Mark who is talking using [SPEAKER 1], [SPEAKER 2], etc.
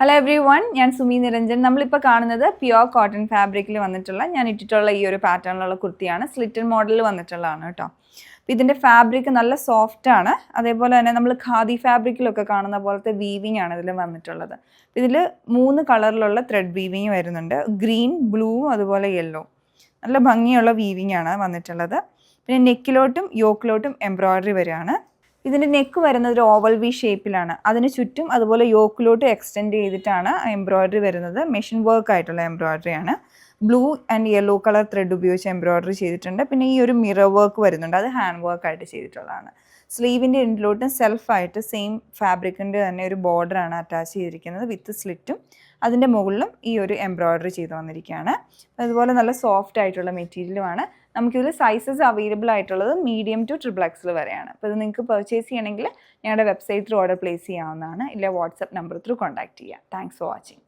[SPEAKER 1] Hello every one, ഞാൻ സുമി നിരഞ്ജൻ. നമ്മളിപ്പോൾ കാണുന്നത് പ്യുവർ കോട്ടൺ ഫാബ്രിക്കിൽ വന്നിട്ടുള്ള ഞാൻ ഇട്ടിട്ടുള്ള ഈ ഒരു പാറ്റേണിലുള്ള കുർത്തിയാണ്. സ്ലിറ്റൻ മോഡലിൽ വന്നിട്ടുള്ളതാണ് കേട്ടോ. അപ്പോൾ ഇതിൻ്റെ ഫാബ്രിക് നല്ല സോഫ്റ്റ് ആണ്. അതേപോലെ തന്നെ നമ്മൾ ഖാദി ഫാബ്രിക്കിലൊക്കെ കാണുന്ന പോലത്തെ വീവിങ് ആണ് ഇതിൽ വന്നിട്ടുള്ളത്. ഇതിൽ 3 കളറിലുള്ള ത്രെഡ് വീവിങ് വരുന്നുണ്ട്. ഗ്രീൻ, ബ്ലൂ, അതുപോലെ യെല്ലോ. നല്ല ഭംഗിയുള്ള വീവിങ് ആണ് വന്നിട്ടുള്ളത്. പിന്നെ നെക്കിലോട്ടും യോക്കിലോട്ടും എംബ്രോയ്ഡറി വരികയാണ്. ഇതിൻ്റെ നെക്ക് വരുന്നത് ഒരു ഓവൽ വി ഷേപ്പിലാണ്. അതിന് ചുറ്റും അതുപോലെ യോക്കിലോട്ട് എക്സ്റ്റെൻഡ് ചെയ്തിട്ടാണ് എംബ്രോയ്ഡറി വരുന്നത്. മെഷീൻ വർക്ക് ആയിട്ടുള്ള എംബ്രോയ്ഡറി ആണ്. Blue and yellow colour thread ഉപയോഗിച്ച് എംബ്രോയ്ഡറി ചെയ്തിട്ടുണ്ട്. പിന്നെ ഈ ഒരു മിറർ വർക്ക് വരുന്നുണ്ട്, അത് ഹാൻഡ് വർക്ക് ആയിട്ട് ചെയ്തിട്ടുള്ളതാണ്. സ്ലീവിൻ്റെ എൻഡിലോട്ടും സെൽഫായിട്ട് സെയിം ഫാബ്രിക്കിൻ്റെ തന്നെ ഒരു ബോർഡറാണ് അറ്റാച്ച് ചെയ്തിരിക്കുന്നത് വിത്ത് സ്ലിറ്റും. അതിൻ്റെ മുകളിലും ഈ ഒരു എംബ്രോയ്ഡറി ചെയ്ത് വന്നിരിക്കുകയാണ്. അതുപോലെ നല്ല സോഫ്റ്റ് ആയിട്ടുള്ള മെറ്റീരിയലുമാണ്. നമുക്കിതിൽ സൈസസ് അവൈലബിൾ ആയിട്ടുള്ളത് മീഡിയം ടു XXL വരെയാണ്. അപ്പോൾ ഇത് നിങ്ങൾക്ക് പർച്ചേസ് ചെയ്യണമെങ്കിൽ ഞങ്ങളുടെ വെബ്സൈറ്റ് ത്രൂ ഓർഡർ പ്ലേസ് ചെയ്യാവുന്നതാണ്. ഇല്ല വാട്സപ്പ് നമ്പർ ത്രൂ കോൺടാക്ട് ചെയ്യുക. Thanks for watching.